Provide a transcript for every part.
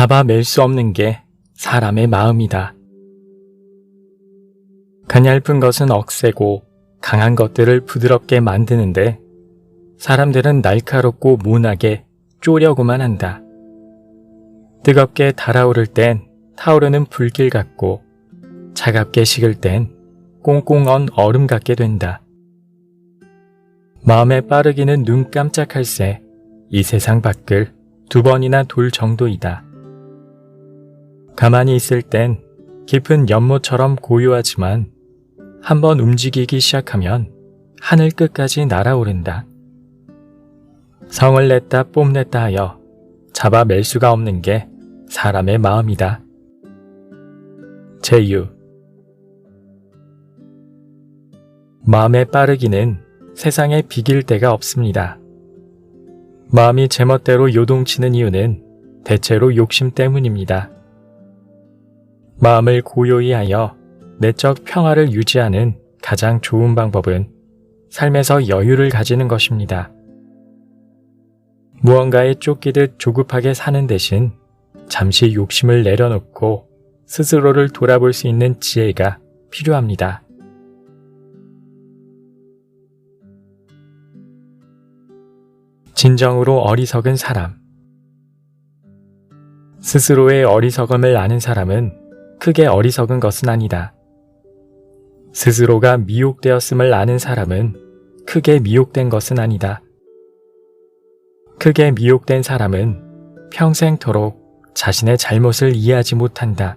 잡아낼 수 없는 게 사람의 마음이다. 가냘픈 것은 억세고 강한 것들을 부드럽게 만드는데 사람들은 날카롭고 모나게 쪼려고만 한다. 뜨겁게 달아오를 땐 타오르는 불길 같고 차갑게 식을 땐 꽁꽁 언 얼음 같게 된다. 마음에 빠르기는 눈 깜짝할 새 이 세상 밖을 2번이나 돌 정도이다. 가만히 있을 땐 깊은 연못처럼 고요하지만 한번 움직이기 시작하면 하늘 끝까지 날아오른다. 성을 냈다 뽐냈다 하여 잡아낼 수가 없는 게 사람의 마음이다. 제유. 마음에 빠르기는 세상에 비길 데가 없습니다. 마음이 제멋대로 요동치는 이유는 대체로 욕심 때문입니다. 마음을 고요히 하여 내적 평화를 유지하는 가장 좋은 방법은 삶에서 여유를 가지는 것입니다. 무언가에 쫓기듯 조급하게 사는 대신 잠시 욕심을 내려놓고 스스로를 돌아볼 수 있는 지혜가 필요합니다. 진정으로 어리석은 사람. 스스로의 어리석음을 아는 사람은 크게 어리석은 것은 아니다. 스스로가 미혹되었음을 아는 사람은 크게 미혹된 것은 아니다. 크게 미혹된 사람은 평생토록 자신의 잘못을 이해하지 못한다.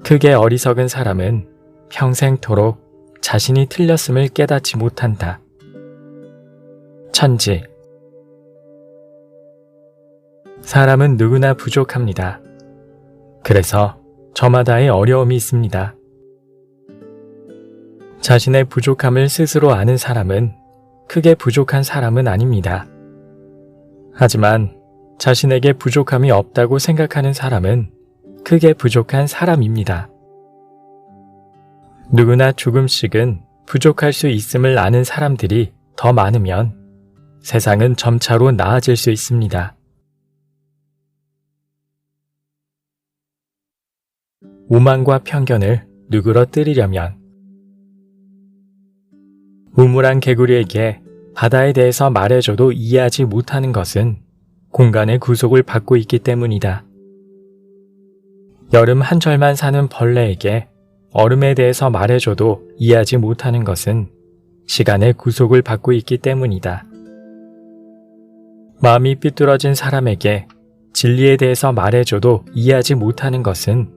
크게 어리석은 사람은 평생토록 자신이 틀렸음을 깨닫지 못한다. 천지. 사람은 누구나 부족합니다. 그래서 저마다의 어려움이 있습니다. 자신의 부족함을 스스로 아는 사람은 크게 부족한 사람은 아닙니다. 하지만 자신에게 부족함이 없다고 생각하는 사람은 크게 부족한 사람입니다. 누구나 조금씩은 부족할 수 있음을 아는 사람들이 더 많으면 세상은 점차로 나아질 수 있습니다. 오만과 편견을 누그러뜨리려면 우물한 개구리에게 바다에 대해서 말해줘도 이해하지 못하는 것은 공간의 구속을 받고 있기 때문이다. 여름 한철만 사는 벌레에게 얼음에 대해서 말해줘도 이해하지 못하는 것은 시간의 구속을 받고 있기 때문이다. 마음이 삐뚤어진 사람에게 진리에 대해서 말해줘도 이해하지 못하는 것은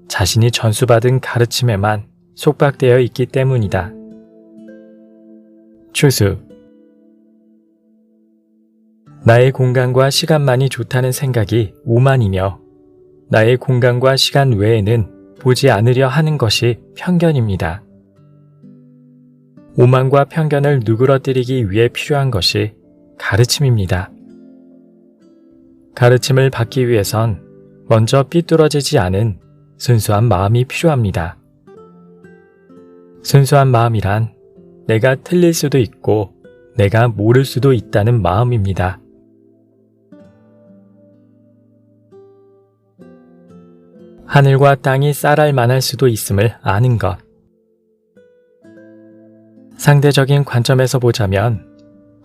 자신이 전수받은 가르침에만 속박되어 있기 때문이다. 추수. 나의 공간과 시간만이 좋다는 생각이 오만이며 나의 공간과 시간 외에는 보지 않으려 하는 것이 편견입니다. 오만과 편견을 누그러뜨리기 위해 필요한 것이 가르침입니다. 가르침을 받기 위해선 먼저 삐뚤어지지 않은 순수한 마음이 필요합니다. 순수한 마음이란 내가 틀릴 수도 있고 내가 모를 수도 있다는 마음입니다. 하늘과 땅이 쌀알 만할 수도 있음을 아는 것. 상대적인 관점에서 보자면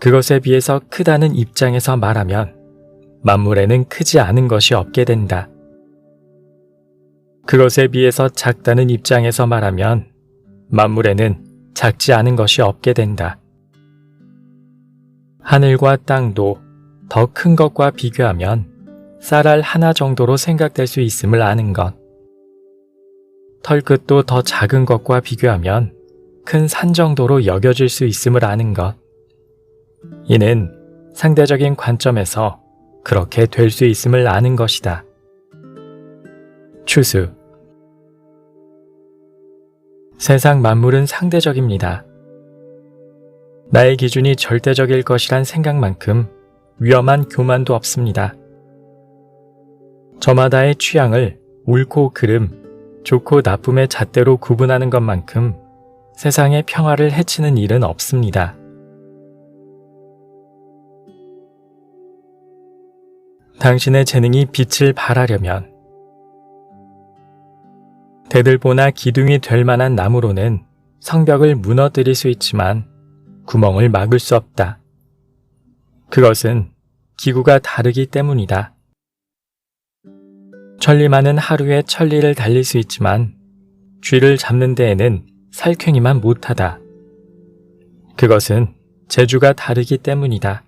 그것에 비해서 크다는 입장에서 말하면 만물에는 크지 않은 것이 없게 된다. 그것에 비해서 작다는 입장에서 말하면 만물에는 작지 않은 것이 없게 된다. 하늘과 땅도 더 큰 것과 비교하면 쌀알 하나 정도로 생각될 수 있음을 아는 것. 털끝도 더 작은 것과 비교하면 큰 산 정도로 여겨질 수 있음을 아는 것. 이는 상대적인 관점에서 그렇게 될 수 있음을 아는 것이다. 추수. 세상 만물은 상대적입니다. 나의 기준이 절대적일 것이란 생각만큼 위험한 교만도 없습니다. 저마다의 취향을 옳고 그름, 좋고 나쁨의 잣대로 구분하는 것만큼 세상의 평화를 해치는 일은 없습니다. 당신의 재능이 빛을 발하려면 대들보나 기둥이 될 만한 나무로는 성벽을 무너뜨릴 수 있지만 구멍을 막을 수 없다. 그것은 기구가 다르기 때문이다. 천리마는 하루에 천리를 달릴 수 있지만 쥐를 잡는 데에는 살쾡이만 못하다. 그것은 재주가 다르기 때문이다.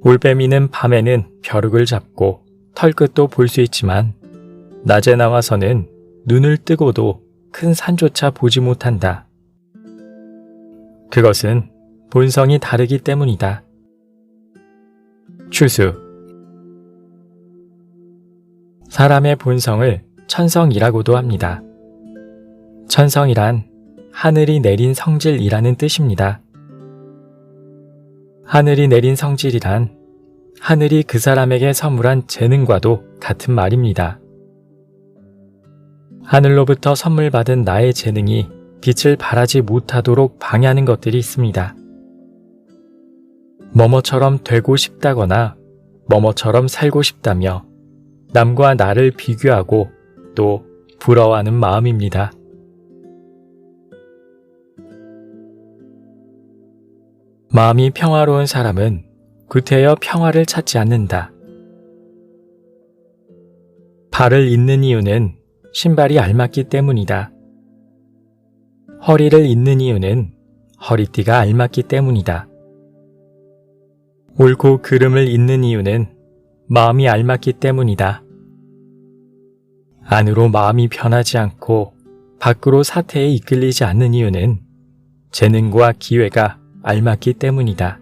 올빼미는 밤에는 벼룩을 잡고 털끝도 볼 수 있지만 낮에 나와서는 눈을 뜨고도 큰 산조차 보지 못한다. 그것은 본성이 다르기 때문이다. 추수. 사람의 본성을 천성이라고도 합니다. 천성이란 하늘이 내린 성질이라는 뜻입니다. 하늘이 내린 성질이란 하늘이 그 사람에게 선물한 재능과도 같은 말입니다. 하늘로부터 선물 받은 나의 재능이 빛을 발하지 못하도록 방해하는 것들이 있습니다. 뭐뭐처럼 되고 싶다거나 뭐뭐처럼 살고 싶다며 남과 나를 비교하고 또 부러워하는 마음입니다. 마음이 평화로운 사람은 구태여 평화를 찾지 않는다. 발을 잇는 이유는 신발이 알맞기 때문이다. 허리를 잇는 이유는 허리띠가 알맞기 때문이다. 옳고 그름을 잇는 이유는 마음이 알맞기 때문이다. 안으로 마음이 변하지 않고 밖으로 사태에 이끌리지 않는 이유는 재능과 기회가 알맞기 때문이다.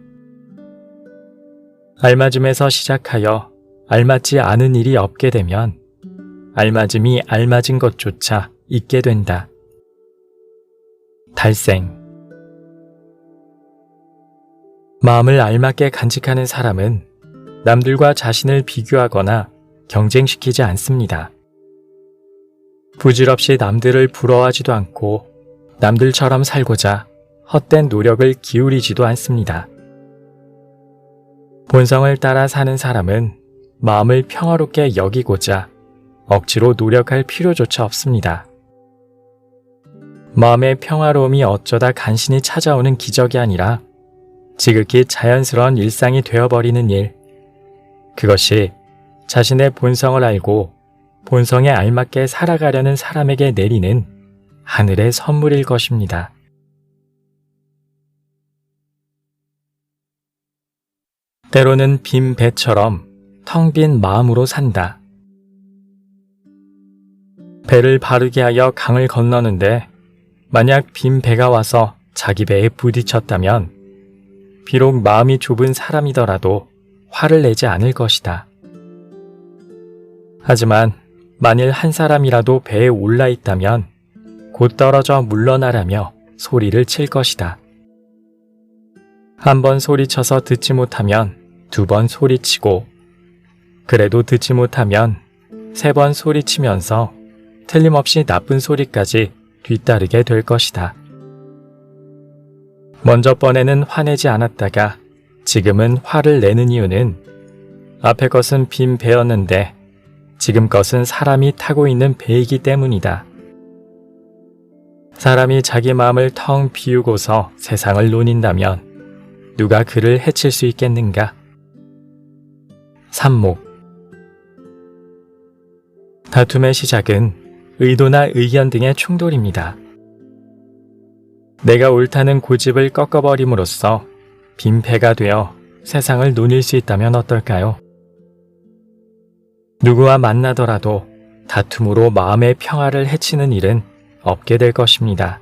알맞음에서 시작하여 알맞지 않은 일이 없게 되면 알맞음이 알맞은 것조차 있게 된다. 달생. 마음을 알맞게 간직하는 사람은 남들과 자신을 비교하거나 경쟁시키지 않습니다. 부질없이 남들을 부러워하지도 않고 남들처럼 살고자 헛된 노력을 기울이지도 않습니다. 본성을 따라 사는 사람은 마음을 평화롭게 여기고자 억지로 노력할 필요조차 없습니다. 마음의 평화로움이 어쩌다 간신히 찾아오는 기적이 아니라 지극히 자연스러운 일상이 되어버리는 일, 그것이 자신의 본성을 알고 본성에 알맞게 살아가려는 사람에게 내리는 하늘의 선물일 것입니다. 때로는 빈 배처럼 텅 빈 마음으로 산다. 배를 바르게 하여 강을 건너는데 만약 빈 배가 와서 자기 배에 부딪혔다면 비록 마음이 좁은 사람이더라도 화를 내지 않을 것이다. 하지만 만일 한 사람이라도 배에 올라 있다면 곧 떨어져 물러나라며 소리를 칠 것이다. 한 번 소리쳐서 듣지 못하면 2번 소리치고, 그래도 듣지 못하면 3번 소리치면서 틀림없이 나쁜 소리까지 뒤따르게 될 것이다. 먼저 번에는 화내지 않았다가 지금은 화를 내는 이유는 앞의 것은 빈 배였는데 지금 것은 사람이 타고 있는 배이기 때문이다. 사람이 자기 마음을 텅 비우고서 세상을 노닌다면 누가 그를 해칠 수 있겠는가? 삽목. 다툼의 시작은 의도나 의견 등의 충돌입니다. 내가 옳다는 고집을 꺾어버림으로써 빈 배가 되어 세상을 논일 수 있다면 어떨까요? 누구와 만나더라도 다툼으로 마음의 평화를 해치는 일은 없게 될 것입니다.